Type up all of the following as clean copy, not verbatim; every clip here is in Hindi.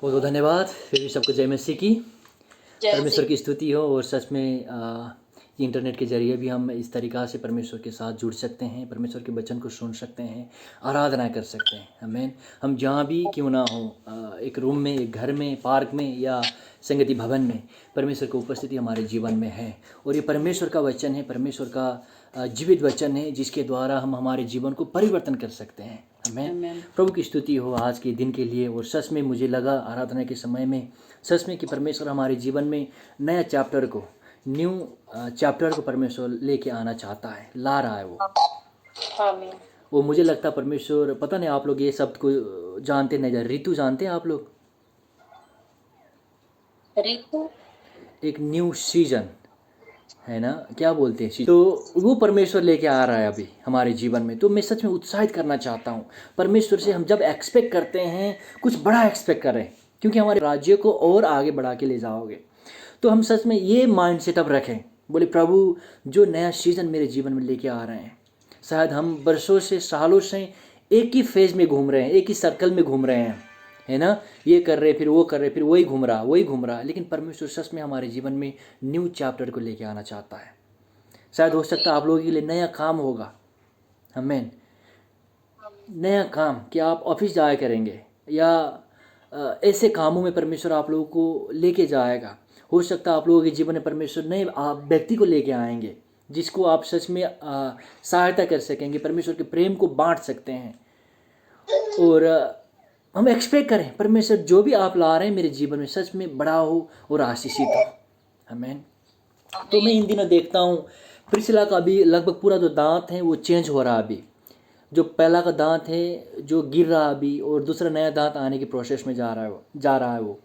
बहुत बहुत धन्यवाद। फिर भी सबको जय मसीह की। जय परमेश्वर मसीह। की स्तुति हो। और सच में इंटरनेट के जरिए भी हम इस तरीक़ा से परमेश्वर के साथ जुड़ सकते हैं, परमेश्वर के वचन को सुन सकते हैं, आराधना कर सकते हैं। आमीन। हम जहाँ भी क्यों ना हो, एक रूम में, एक घर में, पार्क में या संगति भवन में, परमेश्वर की उपस्थिति हमारे जीवन में है। और ये परमेश्वर का वचन है, परमेश्वर का जीवित वचन है, जिसके द्वारा हम हमारे जीवन को परिवर्तन कर सकते हैं। आमीन। प्रभु की स्तुति हो आज के दिन के लिए। और सच में मुझे लगा आराधना के समय में सच में कि परमेश्वर हमारे जीवन में नया चैप्टर को, न्यू चैप्टर को परमेश्वर लेके आना चाहता है, ला रहा है वो। आमीन। वो मुझे लगता है परमेश्वर, पता नहीं आप लोग ये शब्द को जानते नहीं, ऋतु जानते हैं आप लोग? ऋतु एक न्यू सीजन है ना, क्या बोलते हैं, तो वो परमेश्वर लेके आ रहा है अभी हमारे जीवन में। तो मैं सच में उत्साहित करना चाहता हूँ परमेश्वर से। हम जब एक्सपेक्ट करते हैं, कुछ बड़ा एक्सपेक्ट करें, क्योंकि हमारे राज्य को और आगे बढ़ा के ले जाओगे। तो हम सच में ये माइंड सेटअप रखें, बोले प्रभु जो नया सीजन मेरे जीवन में लेके आ रहे हैं। शायद हम बरसों से, सालों से एक ही फेज में घूम रहे हैं, एक ही सर्कल में घूम रहे हैं, है ना, ये कर रहे फिर वो कर रहे, फिर वही घूम रहा। लेकिन परमेश्वर सच में हमारे जीवन में न्यू चैप्टर को लेके आना चाहता है। शायद हो सकता है आप लोगों के लिए नया काम होगा। आमीन। नया काम कि आप ऑफिस जाया करेंगे, या ऐसे कामों में परमेश्वर आप लोगों को लेके जाएगा। हो सकता है आप लोगों के जीवन में परमेश्वर नए व्यक्ति को लेके आएंगे, जिसको आप सच में सहायता कर सकेंगे, परमेश्वर के प्रेम को बांट सकते हैं। और हम एक्सपेक्ट करें परमेश्वर जो भी आप ला रहे हैं मेरे जीवन में सच में बड़ा हो और आशीषित हो। आमीन। तो मैं इन दिनों देखता हूँ प्रिसिला का भी लगभग पूरा जो दांत है वो चेंज हो रहा अभी। जो पहला का दांत है जो गिर रहा अभी, और दूसरा नया दांत आने की प्रोसेस में जा रहा है वो।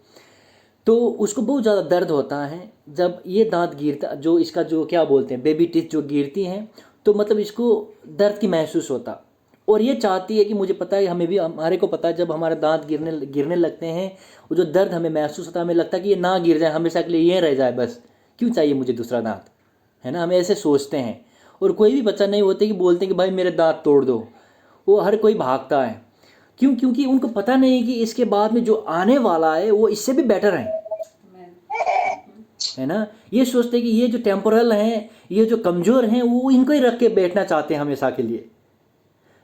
तो उसको बहुत ज़्यादा दर्द होता है जब ये दांत गिरता, जो इसका जो क्या बोलते हैं बेबी टीथ जो गिरती हैं, तो मतलब इसको दर्द की महसूस होता। और ये चाहती है कि मुझे पता है, हमें भी, हमारे को पता है जब हमारे दांत गिरने लगते हैं, वो जो दर्द हमें महसूस होता है, हमें लगता है कि ये ना गिर जाए, हमेशा के लिए ये रह जाए, बस क्यों चाहिए मुझे दूसरा दांत, है ना, हम ऐसे सोचते हैं। और कोई भी बच्चा नहीं होते कि बोलते हैं कि भाई मेरे दांत तोड़ दो, वो हर कोई भागता है। क्यों? क्योंकि उनको पता नहीं कि इसके बाद में जो आने वाला है वो इससे भी बेटर है ना। ये सोचते हैं कि ये जो टेम्पोरल हैं, ये जो कमज़ोर हैं, वो इनको ही रख के बैठना चाहते हैं हमेशा के लिए।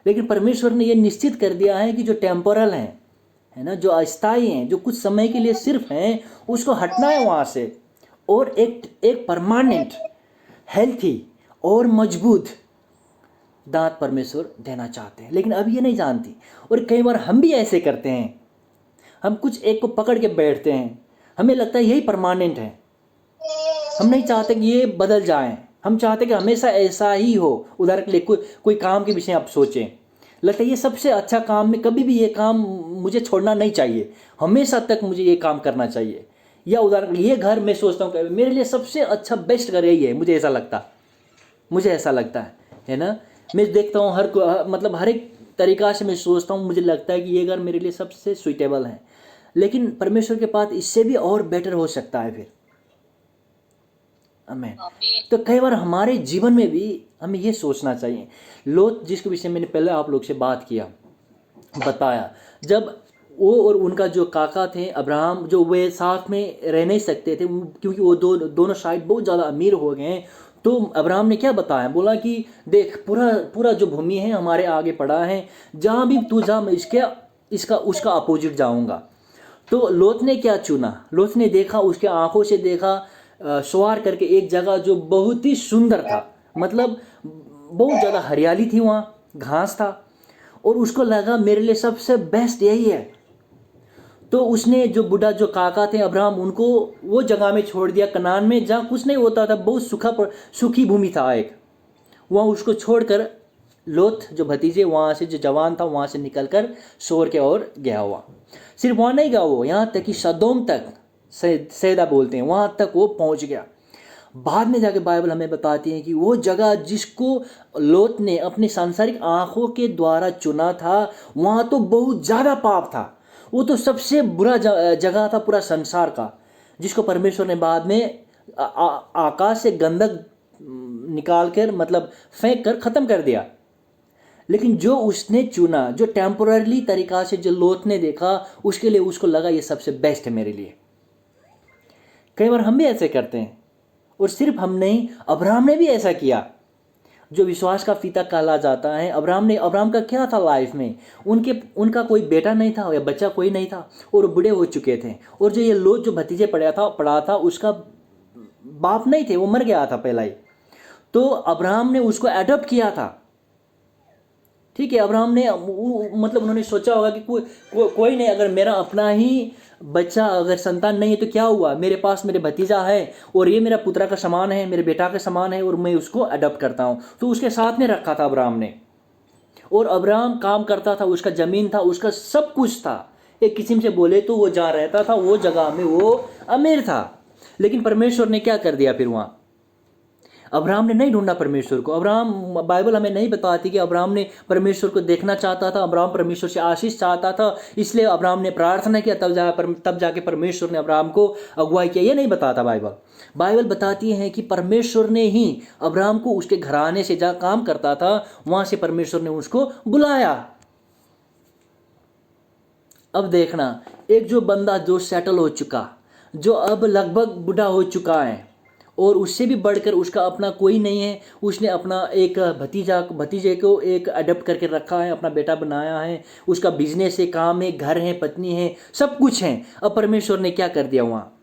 लेकिन परमेश्वर ने ये निश्चित कर दिया है कि जो टेम्पोरल हैं, है ना, जो अस्थायी हैं, जो कुछ समय के लिए सिर्फ हैं, उसको हटना है वहाँ से, और एक परमानेंट, हेल्थी और मजबूत दांत परमेश्वर देना चाहते हैं। लेकिन अब ये नहीं जानती, और कई बार हम भी ऐसे करते हैं। हम कुछ एक को पकड़ के बैठते हैं, हमें लगता है यही परमानेंट है, हम नहीं चाहते कि ये बदल जाए, हम चाहते कि हमेशा ऐसा ही हो। उदाहरण के लिए कोई काम के विषय आप सोचें, लगता है ये सबसे अच्छा काम है, कभी भी ये काम मुझे छोड़ना नहीं चाहिए, हमेशा तक मुझे ये काम करना चाहिए। या उदाहरण के लिए ये घर, मैं सोचता हूँ मेरे लिए सबसे अच्छा बेस्ट घर यही है, मुझे ऐसा लगता है ना। मैं देखता हूँ मतलब हर एक तरीक़ा से मैं सोचता हूँ, मुझे लगता है कि ये घर मेरे लिए सबसे सुइटेबल है। लेकिन परमेश्वर के पास इससे भी और बेटर हो सकता है फिर। आमीन। तो कई बार हमारे जीवन में भी हमें ये सोचना चाहिए। लोत, जिसके विषय मैंने पहले आप लोग से बताया, जब वो और उनका जो काका थे अब्राहम, जो वे साथ में रह नहीं सकते थे क्योंकि वो दोनों साइड बहुत ज़्यादा अमीर हो गए हैं। तो अब्राहम ने क्या बताया, बोला कि देख पूरा जो भूमि है हमारे आगे पड़ा है, जहाँ भी तू जा मैं उसका अपोजिट जाऊँगा। तो लोत ने क्या चुना, लोत ने देखा, उसके आंखों से देखा, सवार करके एक जगह जो बहुत ही सुंदर था, मतलब बहुत ज़्यादा हरियाली थी, वहाँ घास था, और उसको लगा मेरे लिए सबसे बेस्ट यही है। तो उसने जो बूढ़ा जो काका थे अब्राहम, उनको वो जगह में छोड़ दिया कनान में, जहाँ कुछ नहीं होता था, बहुत सूखी भूमि था एक, वहाँ उसको छोड़कर लोत जो भतीजे, वहाँ से जो जवान था, वहाँ से निकलकर सोर के ओर गया हुआ। सिर्फ वहाँ नहीं गया वो, यहाँ तक कि सदोम तक, सैदा बोलते हैं, वहाँ तक वो पहुँच गया। बाद में जाके बाइबल हमें बताती है कि वो जगह जिसको लोत ने अपनी सांसारिक आंखों के द्वारा चुना था, वहाँ तो बहुत ज़्यादा पाप था। वो तो सबसे बुरा जगह था पूरा संसार का, जिसको परमेश्वर ने बाद में आकाश से गंधक निकाल कर, मतलब फेंक कर ख़त्म कर दिया। लेकिन जो उसने चुना, जो टेम्पोररी तरीका से जो लोत ने देखा, उसके लिए उसको लगा ये सबसे बेस्ट है मेरे लिए। कई बार हम भी ऐसे करते हैं, और सिर्फ हम नहीं, अब्राहम ने भी ऐसा किया, जो विश्वास का पिता कहा जाता है। अब्राहम का क्या था लाइफ में, उनका कोई बेटा नहीं था या बच्चा कोई नहीं था, और वो बूढ़े हो चुके थे। और जो ये लोत जो भतीजे पड़ा था उसका बाप नहीं थे, वो मर गया था पहला ही। तो अब्राहम ने उसको अडॉप्ट किया था। ठीक है, अब्राहम ने मतलब उन्होंने सोचा होगा कि कोई नहीं, अगर मेरा अपना ही बच्चा, अगर संतान नहीं है तो क्या हुआ, मेरे पास मेरे भतीजा है और ये मेरा पुत्रा का समान है, मेरे बेटा के समान है, और मैं उसको अडॉप्ट करता हूँ। तो उसके साथ में रखा था अब्राहम ने। और अब्राहम काम करता था, उसका ज़मीन था, उसका सब कुछ था। एक किस्म से बोले तो वो जहाँ रहता था वो जगह में वो अमीर था। लेकिन परमेश्वर ने क्या कर दिया फिर वहाँ, अब्राहम ने नहीं ढूंढा परमेश्वर को। बाइबल हमें नहीं बताती कि अब्राहम ने परमेश्वर को देखना चाहता था, अब्राहम परमेश्वर से आशीष चाहता था, इसलिए अब्राहम ने प्रार्थना किया, तब जाके परमेश्वर ने अब्राहम को अगुवाई किया। ये नहीं बताता बाइबल बताती है कि परमेश्वर ने ही अब्राहम को उसके घराने से जहाँ काम करता था वहाँ से परमेश्वर ने उसको बुलाया। अब देखना, एक जो बंदा जो सेटल हो चुका, जो अब लगभग बूढ़ा हो चुका है, और उससे भी बढ़कर उसका अपना कोई नहीं है, उसने अपना एक भतीजे को एक अडॉप्ट करके रखा है, अपना बेटा बनाया है, उसका बिजनेस है, काम है, घर है, पत्नी है, सब कुछ है। अब परमेश्वर ने क्या कर दिया वहाँ,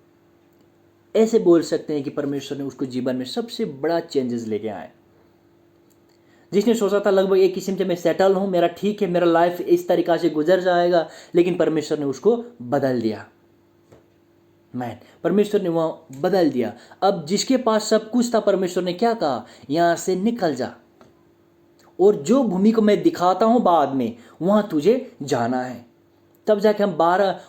ऐसे बोल सकते हैं कि परमेश्वर ने उसको जीवन में सबसे बड़ा चेंजेस लेके आए। जिसने सोचा था लगभग एक किस्म से मैं सेटल हूँ, मेरा ठीक है, मेरा लाइफ इस तरीक़ा से गुजर जाएगा, लेकिन परमेश्वर ने उसको बदल दिया। परमेश्वर ने वहाँ बदल दिया। अब जिसके पास सब कुछ था, परमेश्वर ने क्या कहा, यहाँ से निकल जा, और जो भूमि को मैं दिखाता हूँ बाद में वहाँ तुझे जाना है। तब जाके हम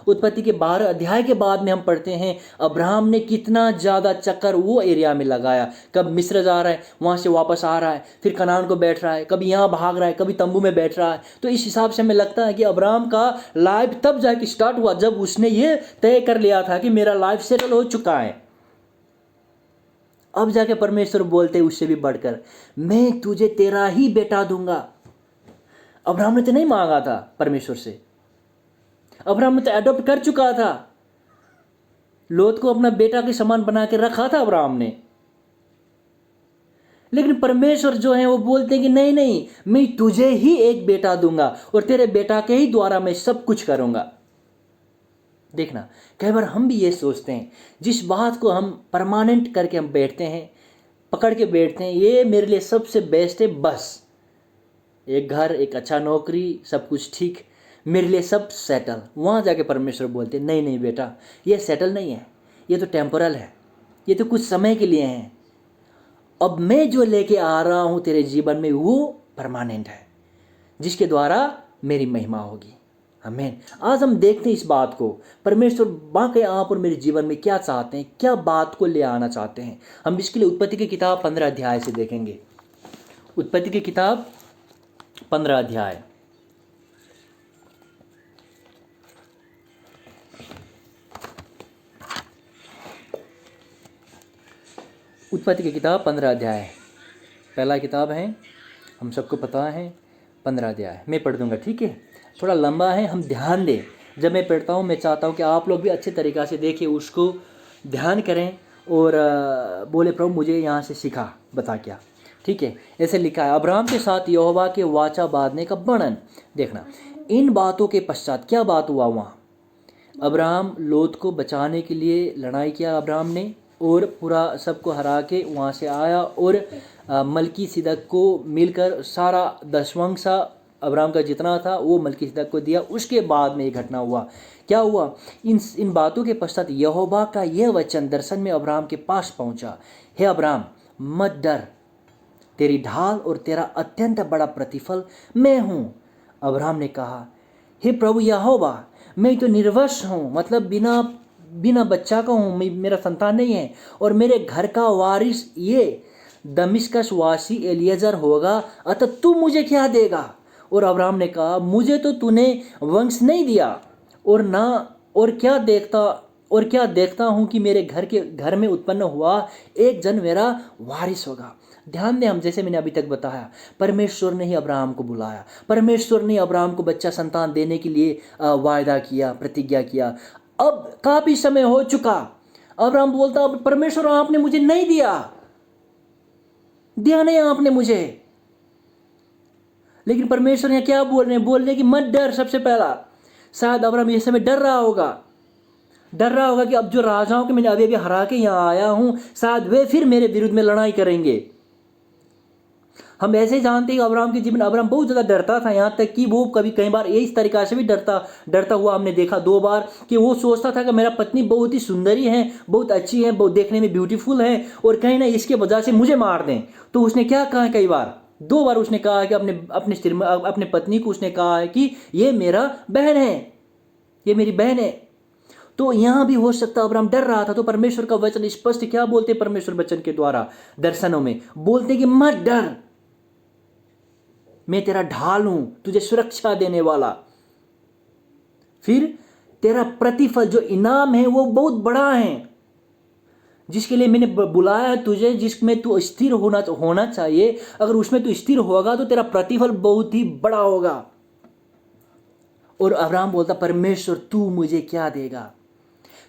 उत्पत्ति के 12 अध्याय के बाद में हम पढ़ते हैं अब्राहम ने कितना ज़्यादा चक्कर वो एरिया में लगाया। कब मिस्र जा रहा है, वहाँ से वापस आ रहा है, फिर कनान को बैठ रहा है, कभी यहाँ भाग रहा है, कभी तंबू में बैठ रहा है। तो इस हिसाब से हमें लगता है कि अब्राहम का लाइफ तब जाके स्टार्ट हुआ जब उसने ये तय कर लिया था कि मेरा लाइफ सेटल हो चुका है। अब जाके परमेश्वर बोलते उससे भी बढ़कर, मैं तुझे तेरा ही बेटा दूंगा। अब्राहम ने तो नहीं मांगा था परमेश्वर से, अब्राहम ने तो अडॉप्ट कर चुका था, लोत को अपना बेटा के समान बना के रखा था अब्राहम ने। लेकिन परमेश्वर जो है वो बोलते हैं कि नहीं नहीं, मैं तुझे ही एक बेटा दूंगा और तेरे बेटा के ही द्वारा मैं सब कुछ करूंगा। देखना, कई बार हम भी ये सोचते हैं, जिस बात को हम परमानेंट करके हम बैठते हैं, पकड़ के बैठते हैं, ये मेरे लिए सबसे बेस्ट है, बस एक घर, एक अच्छा नौकरी, सब कुछ ठीक, मेरे लिए सब सेटल। वहाँ जाके परमेश्वर बोलते नहीं नहीं बेटा, ये सेटल नहीं है, ये तो टेम्पोरल है, ये तो कुछ समय के लिए है। अब मैं जो लेके आ रहा हूँ तेरे जीवन में वो परमानेंट है, जिसके द्वारा मेरी महिमा होगी। आमीन। आज हम देखते हैं इस बात को, परमेश्वर बाकी आप और मेरे जीवन में क्या चाहते हैं, क्या बात को ले आना चाहते हैं। हम इसके लिए उत्पत्ति की किताब 15 अध्याय से देखेंगे। उत्पत्ति की किताब 15 अध्याय, उत्पत्ति की किताब 15 अध्याय पहला किताब है, हम सबको पता है। 15 अध्याय मैं पढ़ दूंगा, ठीक है, थोड़ा लंबा है, हम ध्यान दें। जब मैं पढ़ता हूँ मैं चाहता हूँ कि आप लोग भी अच्छे तरीक़ा से देखिए, उसको ध्यान करें और बोले प्रभु मुझे यहाँ से सिखा बता क्या, ठीक है। ऐसे लिखा है, अब्राहम के साथ यहोवा के वाचा बांधने का वर्णन। देखना, इन बातों के पश्चात क्या बात हुआ वहाँ, अब्राहम लोत को बचाने के लिए लड़ाई किया अब्राहम ने, और पूरा सबको हरा के वहाँ से आया, और मलकीसिदक को मिलकर सारा दशवंशा अब्राहम का जितना था वो मलकीसिदक को दिया। उसके बाद में ये घटना हुआ। क्या हुआ, इन बातों के पश्चात यहोवा का यह वचन दर्शन में अब्राहम के पास पहुँचा, हे अब्राहम मत डर, तेरी ढाल और तेरा अत्यंत बड़ा प्रतिफल मैं हूँ। अब्राहम ने कहा, हे प्रभु यहोवा, मैं तो निर्वंश हूँ, मतलब बिना बच्चा का हूँ, मेरा संतान नहीं है, और मेरे घर का वारिस ये दमिश्कस वासी एलिएजर होगा, अतः तू मुझे क्या देगा। और अब्राहम ने कहा, मुझे तो तूने वंश नहीं दिया, और क्या देखता हूँ कि मेरे घर में उत्पन्न हुआ एक जन मेरा वारिस होगा। ध्यान दें, हम जैसे मैंने अभी तक बताया, परमेश्वर ने ही अब्राहम को बुलाया, परमेश्वर ने अब्राहम को बच्चा संतान देने के लिए वायदा किया, प्रतिज्ञा किया। अब काफ़ी समय हो चुका, अब्राहम बोलता अब परमेश्वर आपने मुझे नहीं दिया नहीं आपने मुझे। लेकिन परमेश्वर यहाँ क्या बोल रहे हैं? बोल रहे हैं कि मत डर। सबसे पहला शायद अब्राहम इस समय डर रहा होगा कि अब जो राजाओं के मैंने अभी अभी हरा के यहाँ आया हूँ, शायद वे फिर मेरे विरुद्ध में लड़ाई करेंगे। हम ऐसे जानते हैं कि अब्राहम के जीवन, अब्राहम बहुत ज़्यादा डरता था, यहाँ तक कि वो कई बार इस तरीक़ा से भी डरता हुआ हमने देखा 2 बार, कि वो सोचता था कि मेरा पत्नी बहुत ही सुंदरी है, बहुत अच्छी है, बहुत देखने में ब्यूटीफुल है, और कहीं ना इसके वजह से मुझे मार दें। तो उसने क्या कहा, कई बार 2 बार उसने कहा कि अपने पत्नी को उसने कहा है कि ये मेरा बहन है, ये मेरी बहन है। तो यहाँ भी हो सकता अब्राहम डर रहा था। तो परमेश्वर का वचन स्पष्ट क्या बोलते, परमेश्वर वचन के द्वारा दर्शनों में बोलते कि मत डर, मैं तेरा ढाल हूं, तुझे सुरक्षा देने वाला। फिर तेरा प्रतिफल, जो इनाम है वो बहुत बड़ा है, जिसके लिए मैंने बुलाया है तुझे, जिसमें तू स्थिर होना चाहिए, अगर उसमें तू स्थिर होगा तो तेरा प्रतिफल बहुत ही बड़ा होगा। और अब्राहम बोलता परमेश्वर तू मुझे क्या देगा?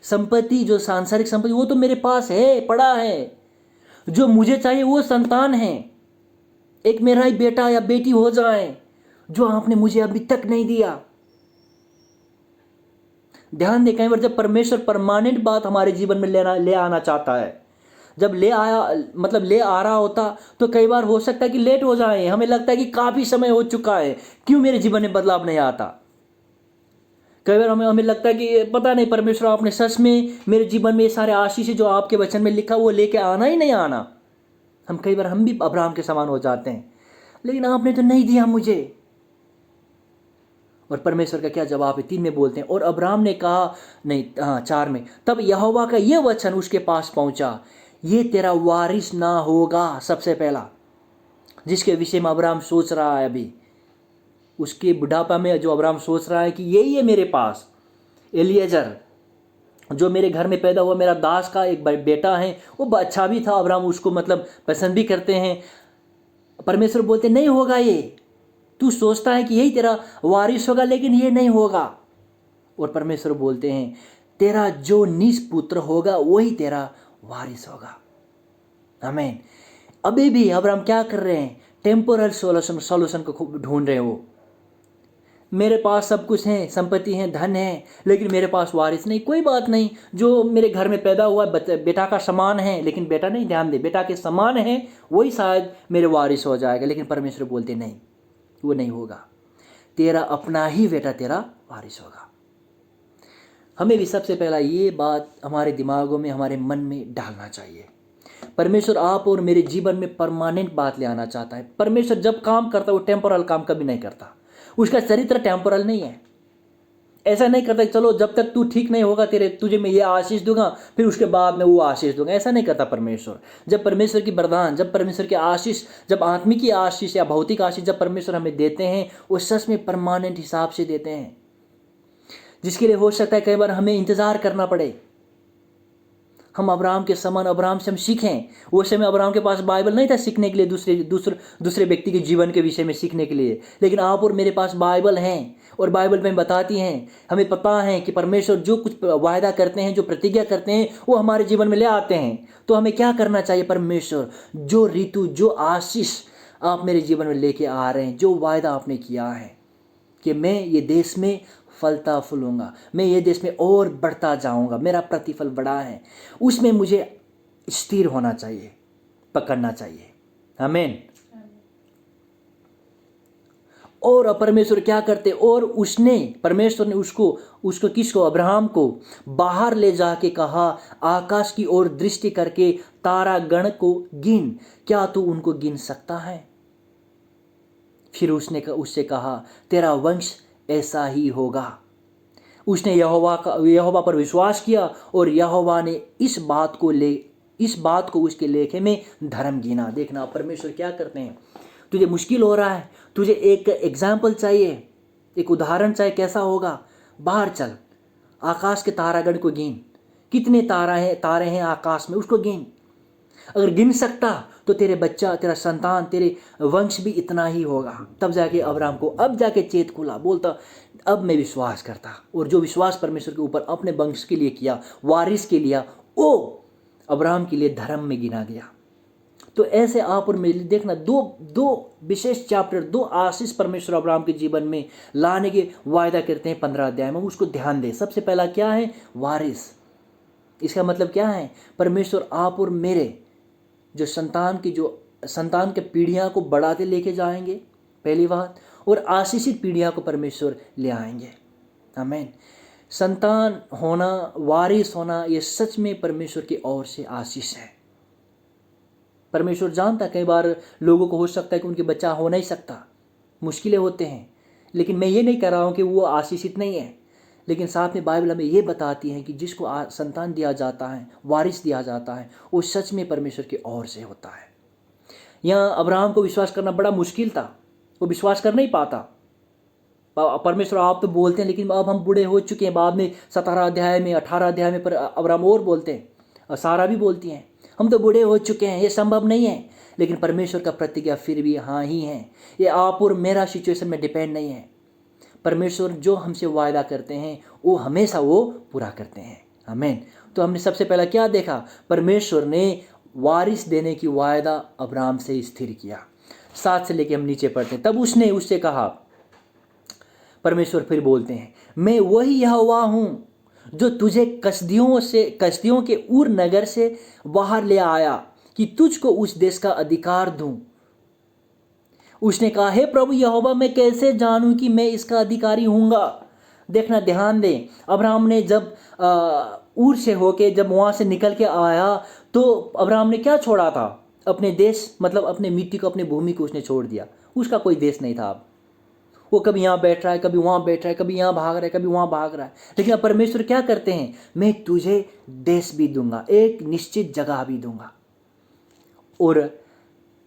संपत्ति, जो सांसारिक संपत्ति वो तो मेरे पास है, पड़ा है। जो मुझे चाहिए वो संतान है, एक मेरा ही बेटा या बेटी हो जाए, जो आपने मुझे अभी तक नहीं दिया। ध्यान दें, कई बार जब परमेश्वर परमानेंट बात हमारे जीवन में ले आना चाहता है, जब ले आ रहा होता, तो कई बार हो सकता है कि लेट हो जाए, हमें लगता है कि काफ़ी समय हो चुका है, क्यों मेरे जीवन में बदलाव नहीं आता। कई बार हमें लगता है कि पता नहीं परमेश्वर आपने सच में मेरे जीवन में ये सारे आशीष जो आपके वचन में लिखा वो लेके आना ही नहीं आना। कई बार हम भी अब्राहम के समान हो जाते हैं, लेकिन आपने तो नहीं दिया मुझे। और परमेश्वर का क्या जवाब है? 3 में बोलते हैं, और अब्राहम ने कहा, नहीं 4 में, तब यहोवा का यह वचन उसके पास पहुंचा, ये तेरा वारिस ना होगा। सबसे पहला जिसके विषय में अब्राहम सोच रहा है अभी, उसके बुढ़ापा में जो अब्राहम सोच रहा है कि यही है मेरे पास, एलिएजर जो मेरे घर में पैदा हुआ, मेरा दास का एक बेटा है, वो अच्छा भी था, अब्राहम उसको पसंद भी करते हैं। परमेश्वर बोलते नहीं होगा, ये तू सोचता है कि यही तेरा वारिस होगा, लेकिन ये नहीं होगा। और परमेश्वर बोलते हैं तेरा जो निष्पुत्र होगा वही तेरा वारिस होगा। आमीन। अभी भी अब्राहम क्या कर रहे हैं? टेम्पोरल सॉल्यूशन को खूब ढूंढ रहे हैं। वो मेरे पास सब कुछ है, संपत्ति है, धन है, लेकिन मेरे पास वारिस नहीं। कोई बात नहीं, जो मेरे घर में पैदा हुआ बेटा का समान है, लेकिन बेटा नहीं, ध्यान दे, बेटा के समान है, वही शायद मेरे वारिस हो जाएगा। लेकिन परमेश्वर बोलते नहीं, वो नहीं होगा, तेरा अपना ही बेटा तेरा वारिस होगा। हमें भी सबसे पहला ये बात हमारे दिमागों में, हमारे मन में डालना चाहिए। परमेश्वर आप और मेरे जीवन में परमानेंट बात ले आना चाहता है। परमेश्वर जब काम करता है वो टेम्पोरल काम कभी नहीं करता। उसका चरित्र टेम्पोरल नहीं है। ऐसा नहीं करता चलो जब तक तू ठीक नहीं होगा तुझे मैं ये आशीष दूंगा, फिर उसके बाद मैं वो आशीष दूंगा। ऐसा नहीं करता परमेश्वर। जब परमेश्वर की वरदान, जब परमेश्वर की आशीष, जब आत्मिक की आशीष या भौतिक आशीष जब परमेश्वर हमें देते हैं, वो सच में परमानेंट हिसाब से देते हैं, जिसके लिए हो सकता है कई बार हमें इंतजार करना पड़े। हम अब्राहम के समान, अब्राहम से हम सीखें। वो समय अब्राहम के पास बाइबल नहीं था सीखने के लिए, दूसरे व्यक्ति के जीवन के विषय में सीखने के लिए, लेकिन आप और मेरे पास बाइबल हैं, और बाइबल में बताती हैं, हमें पता है कि परमेश्वर जो कुछ वायदा करते हैं, जो प्रतिज्ञा करते हैं, वो हमारे जीवन में ले आते हैं। तो हमें क्या करना चाहिए? परमेश्वर जो ऋतु, जो आशीष आप मेरे जीवन में लेके आ रहे हैं, जो वायदा आपने किया है कि मैं ये देश में फलता फूलूंगा, मैं ये देश में और बढ़ता जाऊंगा, मेरा प्रतिफल बड़ा है, उसमें मुझे स्थिर होना चाहिए, पकड़ना चाहिए। आमीन। और परमेश्वर क्या करते? और परमेश्वर ने उसको किसको? अब्राहम को बाहर ले जाके कहा, आकाश की ओर दृष्टि करके तारा गण को गिन, क्या तू उनको गिन सकता है? फिर उससे कहा तेरा वंश ऐसा ही होगा। उसने यहोवा पर विश्वास किया, और यहोवा ने इस बात को उसके लेखे में धर्म गिना। देखना परमेश्वर क्या करते हैं। तुझे मुश्किल हो रहा है, तुझे एक एग्जाम्पल चाहिए, एक उदाहरण चाहिए, कैसा होगा? बाहर चल, आकाश के तारागण को गिन, कितने तारे हैं आकाश में, उसको गिन। अगर गिन सकता तो तेरे बच्चा, तेरा संतान, तेरे वंश भी इतना ही होगा। तब जाके अब्राहम को अब जाके चेत खुला, बोलता अब मैं विश्वास करता। और जो विश्वास परमेश्वर के ऊपर अपने वंश के लिए किया, वारिस के लिया, वो अब्राहम के लिए धर्म में गिना गया। तो ऐसे आप और मेरे लिए देखना, दो विशेष चैप्टर, दो आशीष परमेश्वर अब्राहम के जीवन में लाने के वायदा करते हैं 15 अध्याय में। उसको ध्यान दें। सबसे पहला क्या है? वारिस। इसका मतलब क्या है? परमेश्वर आप और मेरे जो संतान के पीढ़ियां को बढ़ाते लेके जाएंगे, पहली बात, और आशीषित पीढ़ियां को परमेश्वर ले आएंगे। आमीन। संतान होना, वारिस होना, ये सच में परमेश्वर की ओर से आशीष है। परमेश्वर जानता, कई बार लोगों को हो सकता है कि उनके बच्चा हो नहीं सकता, मुश्किलें होते हैं, लेकिन मैं ये नहीं कह रहा हूँ कि वो आशीषित नहीं है। लेकिन साथ में बाइबल हमें ये बताती है कि जिसको संतान दिया जाता है, वारिस दिया जाता है, वो सच में परमेश्वर की ओर से होता है। यहाँ अब्राहम को विश्वास करना बड़ा मुश्किल था, वो विश्वास कर नहीं पाता। परमेश्वर आप तो बोलते हैं, लेकिन अब हम बूढ़े हो चुके हैं। बाद में 17 अध्याय में, 18 अध्याय में पर अब्राहम और बोलते हैं, और सारा भी बोलती हैं, हम तो बूढ़े हो चुके हैं, ये संभव नहीं है। लेकिन परमेश्वर का प्रतिज्ञा फिर भी हाँ ही है। ये आप और मेरा सिचुएशन में डिपेंड नहीं है। परमेश्वर जो हमसे वायदा करते हैं वो हमेशा वो पूरा करते हैं। आमीन। तो हमने सबसे पहला क्या देखा? परमेश्वर ने वारिस देने की वायदा अब्राहम से स्थिर किया। 7 से लेके हम नीचे पढ़ते हैं। तब उसने उससे कहा, परमेश्वर फिर बोलते हैं, मैं वही यहोवा हूँ जो तुझे कसदियों के ऊर नगर से बाहर ले आया कि तुझको उस देश का अधिकार दूं। उसने कहा, हे प्रभु यहोवा, मैं कैसे जानूं कि मैं इसका अधिकारी हूँगा? देखना, ध्यान दें। अब्राहम ने जब ऊर से होके जब वहाँ से निकल के आया तो अब्राहम ने क्या छोड़ा था? अपने देश, मतलब अपने मिट्टी को, अपने भूमि को उसने छोड़ दिया। उसका कोई देश नहीं था। अब वो कभी यहाँ बैठ रहा है, कभी वहाँ बैठ रहा है, कभी यहाँ भाग रहा है, कभी वहाँ भाग रहा है। लेकिन अब परमेश्वर क्या करते हैं? मैं तुझे देश भी दूंगा, एक निश्चित जगह भी दूंगा। और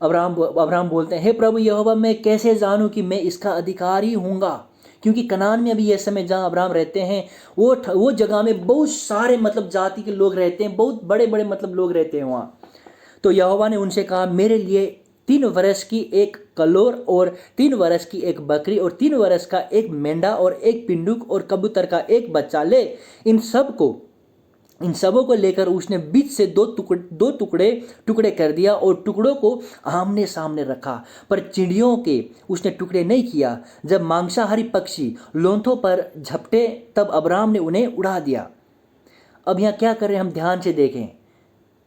अब्राहम बोलते हैं, हे प्रभु यहोवा, मैं कैसे जानूं कि मैं इसका अधिकारी हूँगा? क्योंकि कनान में अभी ये समय जहाँ अब्राहम रहते हैं, वो जगह में बहुत सारे मतलब जाति के लोग रहते हैं, बहुत बड़े बड़े मतलब लोग रहते हैं वहाँ। तो यहोवा ने उनसे कहा, मेरे लिए 3 वर्ष की एक कलोर और 3 वर्ष की एक बकरी और 3 वर्ष का एक मेंढा और एक पिंडुक और कबूतर का एक बच्चा ले। इन सबों को लेकर उसने बीच से दो टुकड़े कर दिया और टुकड़ों को आमने सामने रखा, पर चिड़ियों के उसने टुकड़े नहीं किया। जब मांसाहारी पक्षी लोंथों पर झपटे तब अब्राहम ने उन्हें उड़ा दिया। अब यहाँ क्या कर रहे हैं, हम ध्यान से देखें।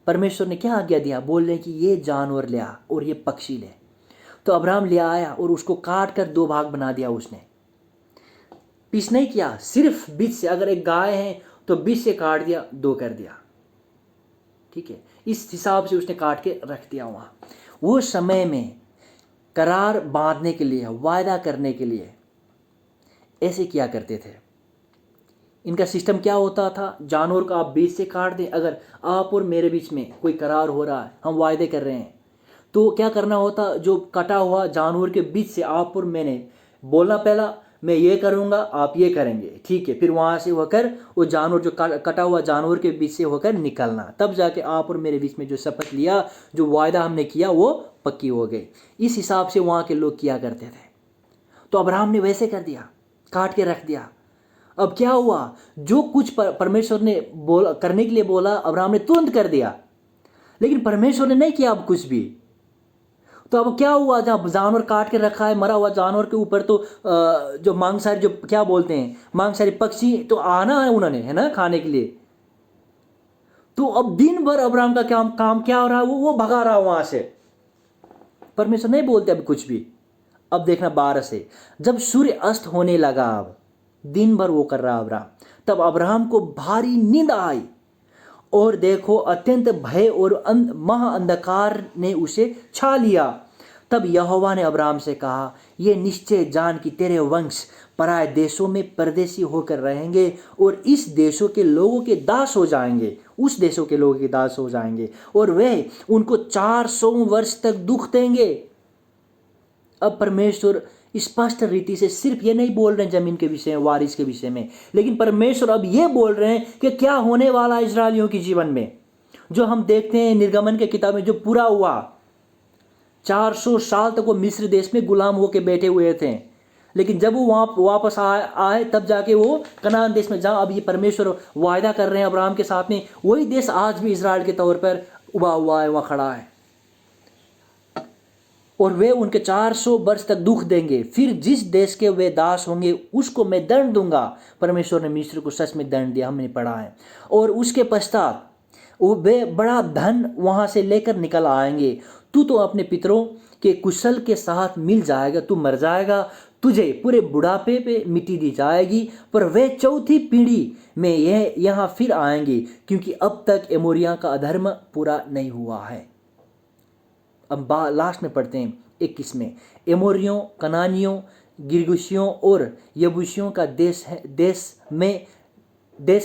परमेश्वर ने क्या आज्ञा दिया? बोल रहे हैं कि ये जानवर ले आ और ये पक्षी ले। तो अब्राहम ले आया और उसको काट कर 2 भाग बना दिया। उसने पीस नहीं किया, सिर्फ बीच से। अगर एक गाय है तो बीच से काट दिया, 2 कर दिया। ठीक है, इस हिसाब से उसने काट के रख दिया वहाँ। वो समय में करार बांधने के लिए, वायदा करने के लिए ऐसे किया करते थे। इनका सिस्टम क्या होता था? जानवर को आप बीच से काट दें। अगर आप और मेरे बीच में कोई करार हो रहा है, हम वायदे कर रहे हैं, तो क्या करना होता? जो कटा हुआ जानवर के बीच से आप और मैंने बोलना, पहला मैं ये करूँगा, आप ये करेंगे, ठीक है। फिर वहाँ से होकर वो जानवर, जो कटा हुआ जानवर के बीच से होकर निकलना। तब जाके आप और मेरे बीच में जो शपथ लिया, जो वायदा हमने किया, वो पक्की हो गई। इस हिसाब से वहाँ के लोग किया करते थे। तो अब्राहम ने वैसे कर दिया, काट के रख दिया। अब क्या हुआ? जो कुछ परमेश्वर ने करने के लिए बोला, अब्राहम ने तुरंत कर दिया, लेकिन परमेश्वर ने नहीं किया अब कुछ भी। तो अब क्या हुआ? जहाँ जानवर काट के रखा है, मरा हुआ जानवर के ऊपर तो जो मांसाहारी, जो क्या बोलते हैं, मांसाहारी पक्षी तो आना है उन्होंने, है ना, खाने के लिए। तो अब दिन भर अब्राहम का काम क्या हो रहा है? वो भगा रहा है वहां से। परमेश्वर नहीं बोलते अब कुछ भी। अब देखना 12 से, जब सूर्य अस्त होने लगा, अब दिन भर वो कर रहा अब्राहम, तब अब्राहम को भारी नींद आई और देखो अत्यंत भय और महाअंधकार ने उसे छा लिया। तब यहोवा ने अब्राहम से कहा, ये निश्चय जान कि तेरे वंश पराए देशों में परदेशी होकर रहेंगे और इस देशों के लोगों के दास हो जाएंगे, उस देशों के लोगों के दास हो जाएंगे, और वे उनको 400 वर्ष तक दुख देंगे। अब परमेश्वर स्पष्ट रीति से सिर्फ ये नहीं बोल रहे हैं जमीन के विषय में, वारिस के विषय में, लेकिन परमेश्वर अब ये बोल रहे हैं कि क्या होने वाला है इस्राएलियों के जीवन में। जो हम देखते हैं निर्गमन के किताब में जो पूरा हुआ, 400 साल तक वो मिस्र देश में गुलाम होके बैठे हुए थे, लेकिन जब वो वहाँ वापस आए तब जाके वो कनान देश में, जहाँ अब ये परमेश्वर वायदा कर रहे हैं अब्राहम के साथ में, वही देश आज भी इजराइल के तौर पर उभा हुआ है, वहाँ खड़ा है। और वे उनके 400 वर्ष तक दुख देंगे, फिर जिस देश के वे दास होंगे उसको मैं दंड दूंगा। परमेश्वर ने मिस्र को सच में दंड दिया, हमने पढ़ा है। और उसके पश्चात वे बड़ा धन वहाँ से लेकर निकल आएंगे। तू तो अपने पितरों के कुशल के साथ मिल जाएगा, तू मर जाएगा, तुझे पूरे बुढ़ापे पे मिट्टी दी जाएगी। पर वे चौथी पीढ़ी में यहाँ फिर आएंगे, क्योंकि अब तक एमोरिया का अधर्म पूरा नहीं हुआ है। अब लास्ट में पढ़ते हैं 21 में, एमोरियों, कनानियों, गिरगुशियों और यबूसियों का देश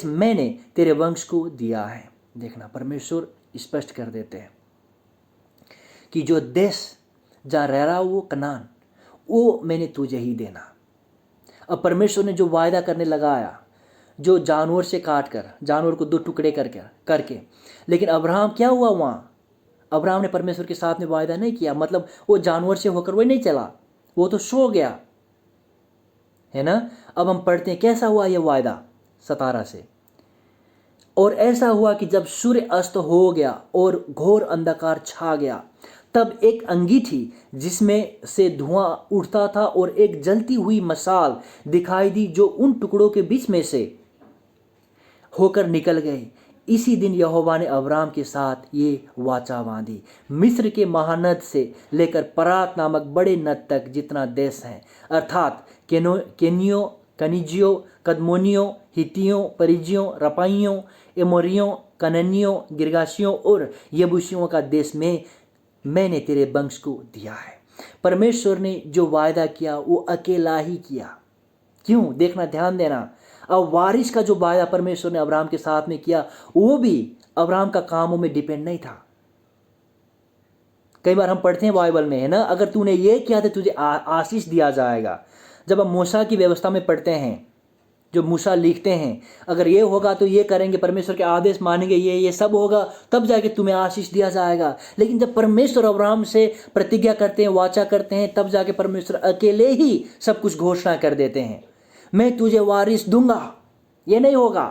मैंने तेरे वंश को दिया है। देखना, परमेश्वर स्पष्ट कर देते हैं कि जो देश जहाँ रह रहा वो कनान, वो मैंने तुझे ही देना। अब परमेश्वर ने जो वायदा करने लगाया, जो जानवर से काट कर, जानवर को 2 टुकड़े करके, लेकिन अब्राहम क्या हुआ वहाँ? अब्राहम ने परमेश्वर के साथ में वायदा नहीं किया, मतलब वो जानवर से होकर वो नहीं चला, वो तो सो गया, है ना। अब हम पढ़ते हैं कैसा हुआ ये वायदा 17 से। और ऐसा हुआ कि जब सूर्य अस्त हो गया और घोर अंधकार छा गया, तब एक अंगीठी जिसमें से धुआं उठता था और एक जलती हुई मशाल दिखाई दी, जो उन टुकड़ों के बीच में से होकर निकल गए। इसी दिन यहोवा ने अब्राम के साथ ये वाचा बांधी, मिस्र के महानद से लेकर परात नामक बड़े नद तक जितना देश है, अर्थात केनियों, कनिजियों, कदमोनियों, हितियों, परिजियों, रपाइयों, एमोरियों, कननियों, गिरगाशियों और यबूसियों का देश में मैंने तेरे वंश को दिया है। परमेश्वर ने जो वायदा किया वो अकेला ही किया। क्यों? देखना, ध्यान देना। अब वारिस का जो वायदा परमेश्वर ने अब्राहम के साथ में किया, वो भी अब्राहम का कामों में डिपेंड नहीं था। कई बार हम पढ़ते हैं बाइबल में, है ना, अगर तूने ये किया तो तुझे आशीष दिया जाएगा। जब हम मूसा की व्यवस्था में पढ़ते हैं, जो मूसा लिखते हैं, अगर ये होगा तो ये करेंगे, परमेश्वर के आदेश मानेंगे, ये सब होगा, तब जाके तुम्हें आशीष दिया जाएगा। लेकिन जब परमेश्वर अब्राहम से प्रतिज्ञा करते हैं, वाचा करते हैं, तब जाके परमेश्वर अकेले ही सब कुछ घोषणा कर देते हैं, मैं तुझे वारिस दूंगा। ये नहीं होगा,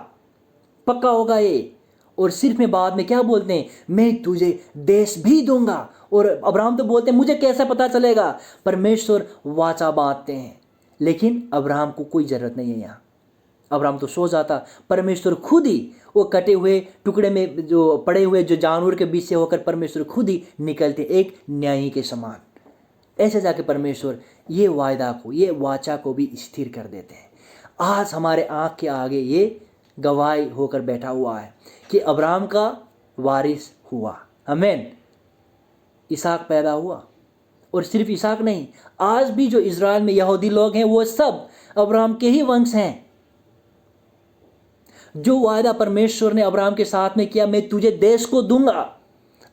पक्का होगा ये। और सिर्फ में बाद में क्या बोलते हैं, मैं तुझे देश भी दूंगा। और अब्राहम तो बोलते हैं मुझे कैसा पता चलेगा? परमेश्वर वाचा बांधते हैं, लेकिन अब्राहम को कोई जरूरत नहीं है यहाँ। अब्राहम तो सो जाता, परमेश्वर खुद ही वो कटे हुए टुकड़े में जो पड़े हुए जो जानवर के बीच से होकर परमेश्वर खुद ही निकलते, एक न्यायी के समान। ऐसे जाके परमेश्वर ये वायदा को, ये वाचा को भी स्थिर कर देते हैं। आज हमारे आँख के आगे ये गवाही होकर बैठा हुआ है कि अब्राहम का वारिस हुआ। आमीन। इसहाक पैदा हुआ, और सिर्फ इसहाक नहीं, आज भी जो इज़राइल में यहूदी लोग हैं वो सब अब्राहम के ही वंश हैं। जो वायदा परमेश्वर ने अब्राहम के साथ में किया, मैं तुझे देश को दूंगा,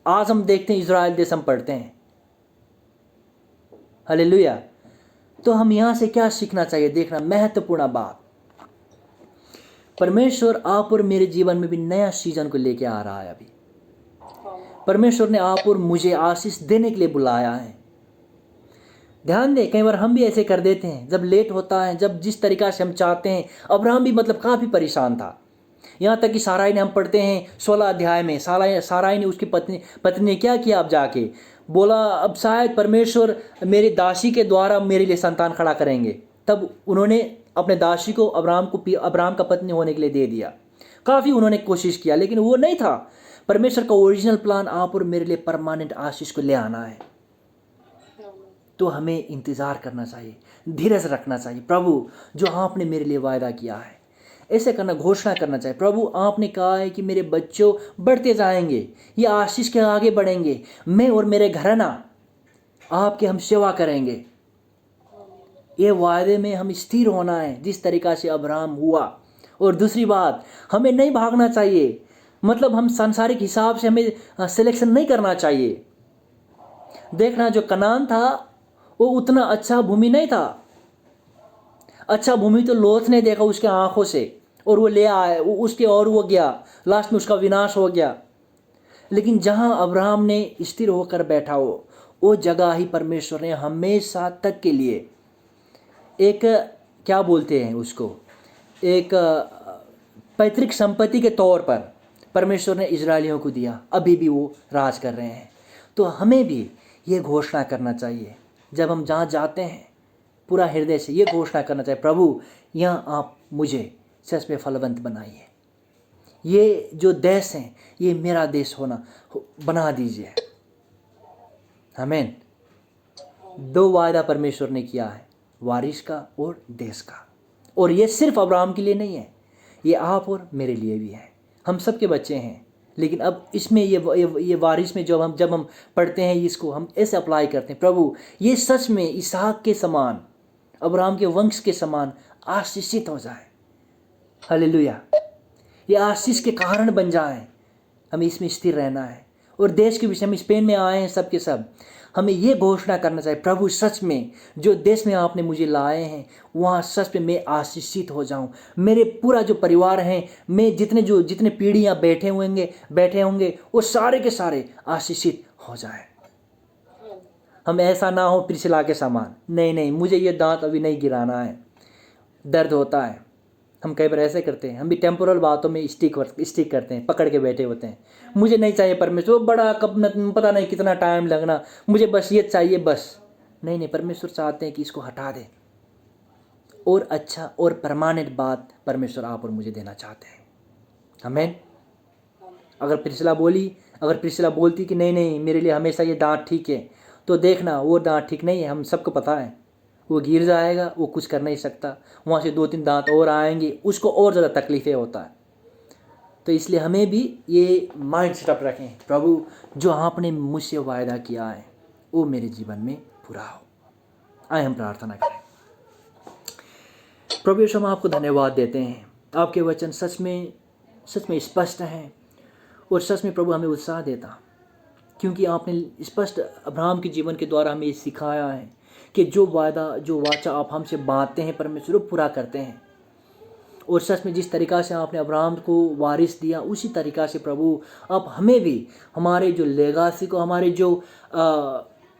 आज हम देखते हैं इज़राइल देश हम पढ़ते हैं। हालेलुया। तो हम यहां से क्या सीखना चाहिए? देखना, महत्वपूर्ण बात, परमेश्वर आप और मेरे जीवन में भी नया सीजन को लेके आ रहा है। अभी परमेश्वर ने आप और मुझे आशीष देने के लिए बुलाया है। ध्यान दें, कई बार हम भी ऐसे कर देते हैं, जब लेट होता है, जब जिस तरीका से हम चाहते हैं। अब्राहम भी मतलब काफ़ी परेशान था, यहाँ तक कि साराई ने, हम पढ़ते हैं 16 अध्याय में, साराई ने उसकी पत्नी ने क्या किया? अब जाके बोला, अब शायद परमेश्वर मेरी दासी के द्वारा मेरे लिए संतान खड़ा करेंगे। तब उन्होंने अपने दासी को अब्राहम का पत्नी होने के लिए दे दिया। काफ़ी उन्होंने कोशिश किया, लेकिन वो नहीं था। परमेश्वर का ओरिजिनल प्लान आप और मेरे लिए परमानेंट आशीष को ले आना है। तो हमें इंतज़ार करना चाहिए, धीरज रखना चाहिए। प्रभु, जो आपने मेरे लिए वायदा किया है, ऐसे करना, घोषणा करना चाहिए। प्रभु, आपने कहा है कि मेरे बच्चों बढ़ते जाएंगे, ये आशीष के आगे बढ़ेंगे, मैं और मेरे घराना आपके हम सेवा करेंगे। ये वायदे में हम स्थिर होना है, जिस तरीका से अब्राहम हुआ। और दूसरी बात, हमें नहीं भागना चाहिए, मतलब हम सांसारिक हिसाब से हमें सिलेक्शन नहीं करना चाहिए। देखना, जो कनान था वो उतना अच्छा भूमि नहीं था। अच्छा भूमि तो लोथ ने देखा उसके आंखों से, और वो ले आया उसके, और वो गया, लास्ट में उसका विनाश हो गया। लेकिन जहाँ अब्राहम ने स्थिर होकर बैठा हो, वो जगह ही परमेश्वर ने हमेशा तक के लिए एक, क्या बोलते हैं उसको, एक पैतृक संपत्ति के तौर पर परमेश्वर ने इजरायलियों को दिया। अभी भी वो राज कर रहे हैं। तो हमें भी ये घोषणा करना चाहिए, जब हम जहाँ जाते हैं पूरा हृदय से ये घोषणा करना चाहिए, प्रभु यहाँ आप मुझे सच में फलवंत बनाइए, ये जो देश है ये मेरा देश बना दीजिए। आमीन। 2 वायदा परमेश्वर ने किया है, वारिस का और देश का। और ये सिर्फ अब्राहम के लिए नहीं है, ये आप और मेरे लिए भी है। हम सबके बच्चे हैं, लेकिन अब इसमें ये वारिस में जब हम पढ़ते हैं इसको, हम ऐसे अप्लाई करते हैं, प्रभु ये सच में इसहाक के समान, अब्राहम के वंश के समान आशीषित हो जाए। हालेलुया। ये आशीष के कारण बन जाए। हमें इसमें स्थिर रहना है। और देश के विषय में, स्पेन में आए हैं सब के सब, हमें ये घोषणा करना चाहिए, प्रभु सच में जो देश में आपने मुझे लाए हैं वहाँ सच में मैं आशीषित हो जाऊँ। मेरे पूरा जो परिवार है, मैं जितने पीढ़ियाँ बैठे होंगे वो सारे के सारे आशीषित हो जाए। हम ऐसा ना हो पिछला के समान, नहीं मुझे ये दांत अभी नहीं गिराना है, दर्द होता है। हम कई बार ऐसे करते हैं, हम भी टेम्पोरल बातों में स्टिक करते हैं, पकड़ के बैठे होते हैं। मुझे नहीं चाहिए परमेश्वर, बड़ा पता नहीं कितना टाइम लगना, मुझे बस ये चाहिए बस। नहीं, परमेश्वर चाहते हैं कि इसको हटा दे, और अच्छा और परमानेंट बात परमेश्वर आप और मुझे देना चाहते हैं। आमीन। अगर प्रिसिला बोलती कि नहीं मेरे लिए हमेशा ये दांत ठीक है, तो देखना वो दांत ठीक नहीं है, हम सबको पता है, वो गिर जाएगा, वो कुछ कर नहीं सकता, वहाँ से 2-3 दांत और आएंगे, उसको और ज़्यादा तकलीफ़ें होता है। तो इसलिए हमें भी ये माइंड सेटअप रखें, प्रभु जो आपने मुझसे वायदा किया है वो मेरे जीवन में पूरा हो। आए हम प्रार्थना करें। प्रभु यीशु, हम आपको धन्यवाद देते हैं, आपके वचन सच में स्पष्ट हैं, और सच में प्रभु हमें उत्साह देता, क्योंकि आपने स्पष्ट अब्राहम के जीवन के द्वारा हमें सिखाया है कि जो वाचा आप हमसे बांधते हैं परमेश्वर, वो पूरा करते हैं। और सच में जिस तरीक़ा से आपने अब्राहम को वारिस दिया, उसी तरीक़ा से प्रभु आप हमें भी हमारे जो लेगासी को,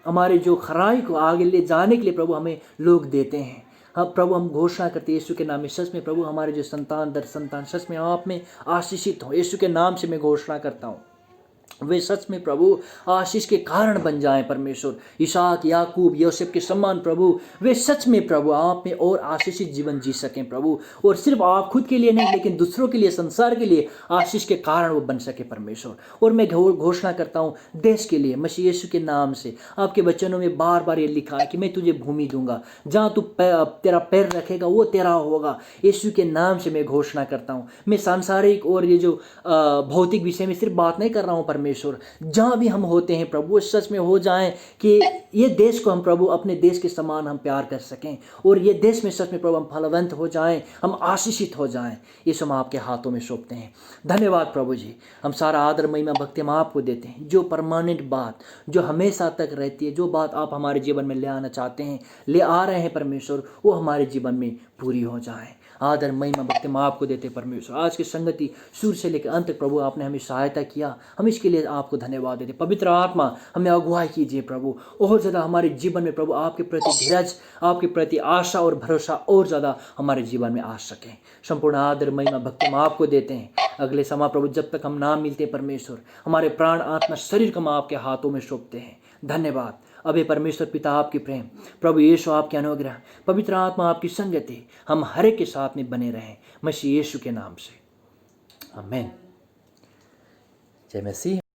हमारे जो खराई को आगे ले जाने के लिए प्रभु हमें लोग देते हैं। हाँ प्रभु, हम घोषणा करते हैं यीशु के नाम में, सच में प्रभु हमारे जो संतान दर संतान सच में आप में आशीषित हो। यीशु के नाम से मैं घोषणा करता हूँ, वे सच में प्रभु आशीष के कारण बन जाएं परमेश्वर। इसहाक, याकूब, यूसुफ के समान प्रभु वे सच में प्रभु आप में और आशीषित जीवन जी सकें प्रभु, और सिर्फ आप खुद के लिए नहीं, लेकिन दूसरों के लिए, संसार के लिए आशीष के कारण वो बन सके परमेश्वर। और मैं घोषणा करता हूँ देश के लिए, मसीह यीशु के नाम से। आपके वचनों में बार बार ये लिखा है कि मैं तुझे भूमि दूंगा, जहाँ तू तेरा पैर रखेगा वो तेरा होगा। यीशु के नाम से मैं घोषणा करता हूँ। मैं सांसारिक और ये जो भौतिक विषय में सिर्फ बात नहीं कर रहा हूँ परमेश्वर, जहाँ भी हम होते हैं प्रभु सच में हो जाएं कि ये देश को हम प्रभु अपने देश के समान हम प्यार कर सकें, और ये देश में सच में प्रभु हम फलवंत हो जाएं, हम आशीषित हो जाएं। ये हम आपके हाथों में सौंपते हैं। धन्यवाद प्रभु जी। हम सारा आदर महिमा भक्ति हम आपको देते हैं। जो परमानेंट बात जो हमेशा तक रहती है, जो बात आप हमारे जीवन में ले आना चाहते हैं, ले आ रहे हैं परमेश्वर, वो हमारे जीवन में पूरी हो जाए। आदर महिमा भक्ति हम आपको देते परमेश्वर। आज की संगति शुरू से लेकर अंत तक प्रभु आपने हमें सहायता किया, हम इसके लिए आपको धन्यवाद देते। पवित्र आत्मा हमें अगुवाई कीजिए प्रभु, और ज़्यादा हमारे जीवन में प्रभु आपके प्रति धीरज, आपके प्रति आशा और भरोसा और ज़्यादा हमारे जीवन में आ सके। संपूर्ण आदर महिमा भक्ति हम आपको देते हैं। अगले समय प्रभु जब तक हम ना मिलते परमेश्वर, हमारे प्राण आत्मा शरीर को हम आपके हाथों में सौंपते हैं। धन्यवाद। अबे परमेश्वर पिता आपकी प्रेम, प्रभु यीशु आपके अनुग्रह, पवित्र आत्मा आपकी संगति हम हर एक के साथ में बने रहें, मसीह यीशु के नाम से। आमीन। जय मसीह।